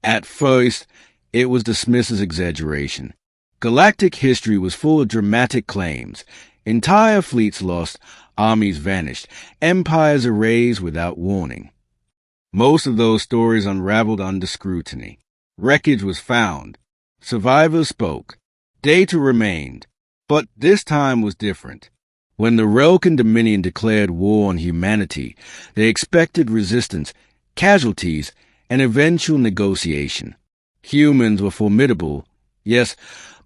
At first, it was dismissed as exaggeration. Galactic history was full of dramatic claims. Entire fleets lost, armies vanished, empires erased without warning. Most of those stories unraveled under scrutiny. Wreckage was found. Survivors spoke. Data remained. But this time was different. When the Relkan Dominion declared war on humanity, they expected resistance, casualties, and eventual negotiation. Humans were formidable, yes,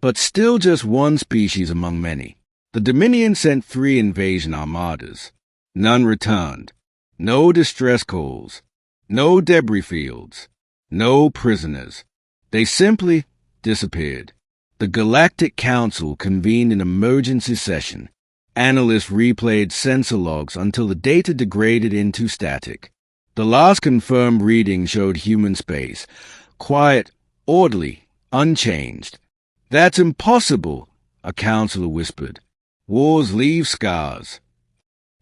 but still just one species among many. The Dominion sent 3 invasion armadas. None returned. No distress calls. No debris fields. No prisoners. They simply disappeared. The Galactic Council convened an emergency session. Analysts replayed sensor logs until the data degraded into static. The last confirmed reading showed HumanSpace. Quiet, orderly, unchanged. "That's impossible," a counselor whispered. "Wars leave scars."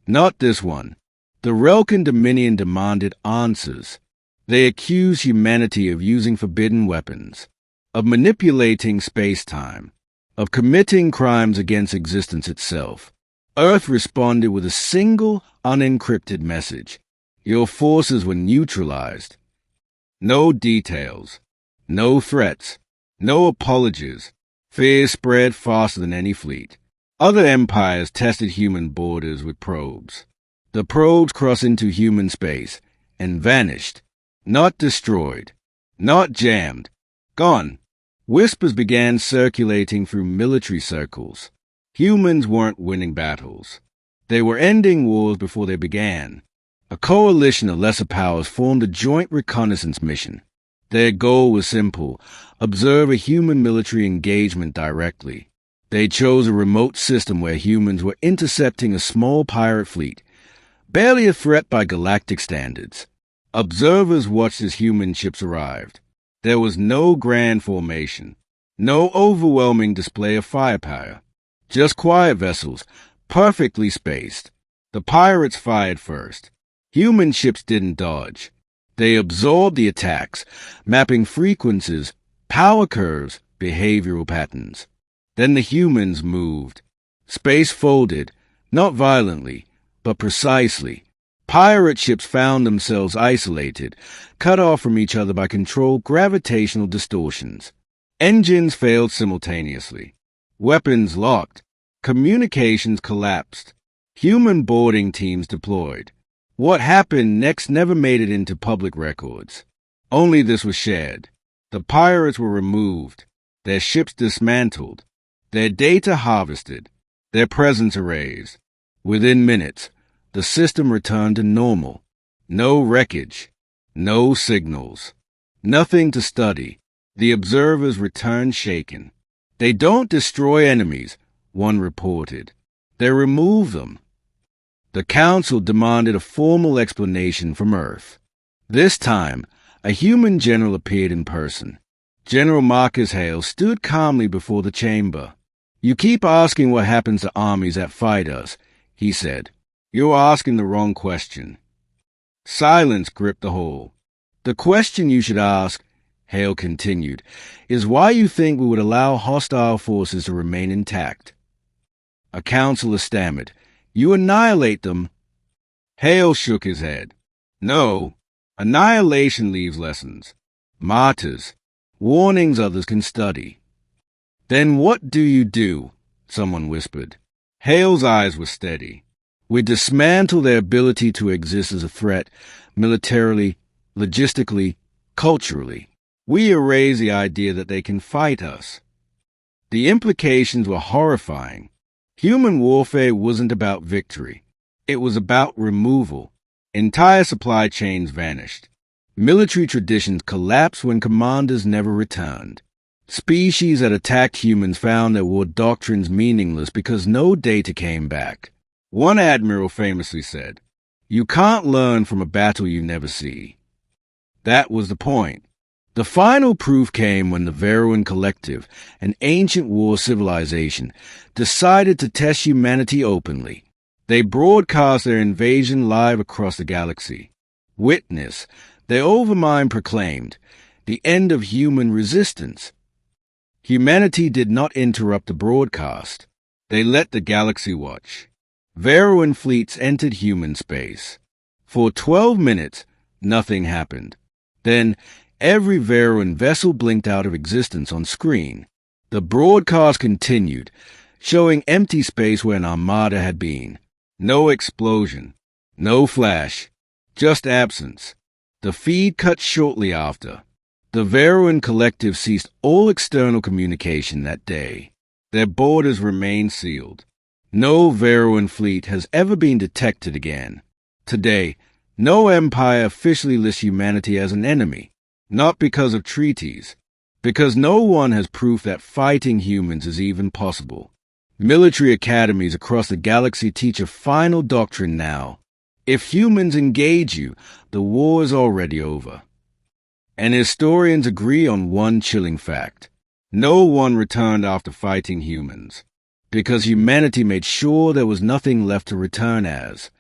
Not this one. The Relkan Dominion demanded answers. They accused humanity of using forbidden weapons, of manipulating space-time, of committing crimes against existence itself. Earth responded with a single, unencrypted message. Your forces were neutralized. No details. No threats. No apologies. Fear spread faster than any fleet. Other empires tested human borders with probes. The probes crossed into human space and vanished. Not destroyed. Not jammed. Gone. Whispers began circulating through military circles. Humans weren't winning battles. They were ending wars before they began. A coalition of lesser powers formed a joint reconnaissance mission. Their goal was simple: observe a human military engagement directly. They chose a remote system where humans were intercepting a small pirate fleet, barely a threat by galactic standards. Observers watched as human ships arrived. There was no grand formation, no overwhelming display of firepower, just quiet vessels, perfectly spaced. The pirates fired first. Human ships didn't dodge. They absorbed the attacks, mapping frequencies, power curves, behavioral patterns. Then the humans moved. Space folded, not violently, but precisely. Pirate ships found themselves isolated, cut off from each other by controlled gravitational distortions. Engines failed simultaneously. Weapons locked. Communications collapsed. Human boarding teams deployed. What happened next never made it into public records. Only this was shared. The pirates were removed, their ships dismantled, their data harvested, their presence erased. Within minutes, the system returned to normal. No wreckage, no signals, nothing to study. The observers returned shaken. They don't destroy enemies, one reported. They remove them. The Council demanded a formal explanation from Earth. This time, a human general appeared in person. General Marcus Hale stood calmly before the chamber. "You keep asking what happens to armies that fight us," he said. "You're asking the wrong question." Silence gripped the whole. "The question you should ask," Hale continued, "is why you think we would allow hostile forces to remain intact." A counselor stammered. "You annihilate them." Hale shook his head. "No. Annihilation leaves lessons. Martyrs. Warnings others can study." "Then what do you do?" someone whispered. Hale's eyes were steady. "We dismantle their ability to exist as a threat, militarily, logistically, culturally. We erase the idea that they can fight us." The implications were horrifying. Human warfare wasn't about victory. It was about removal. Entire supply chains vanished. Military traditions collapsed when commanders never returned. Species that attacked humans found their war doctrines meaningless because no data came back. One admiral famously said, "You can't learn from a battle you never see." That was the point. The final proof came when the Veruan Collective, an ancient war civilization, decided to test humanity openly. They broadcast their invasion live across the galaxy. "Witness," their overmind proclaimed, the end of human resistance. Humanity did not interrupt the broadcast. They let the galaxy watch. Veruan fleets entered human space. For 12 minutes, nothing happened. Then, every Veruan vessel blinked out of existence on screen. The broadcast continued, showing empty space where an armada had been. No explosion. No flash. Just absence. The feed cut shortly after. The Veruan collective ceased all external communication that day. Their borders remained sealed. No Veruan fleet has ever been detected again. Today, no empire officially lists humanity as an enemy, not because of treaties, because no one has proof that fighting humans is even possible. Military academies across the galaxy teach a final doctrine now. If humans engage you, the war is already over. And historians agree on one chilling fact. No one returned after fighting humans, because humanity made sure there was nothing left to return as.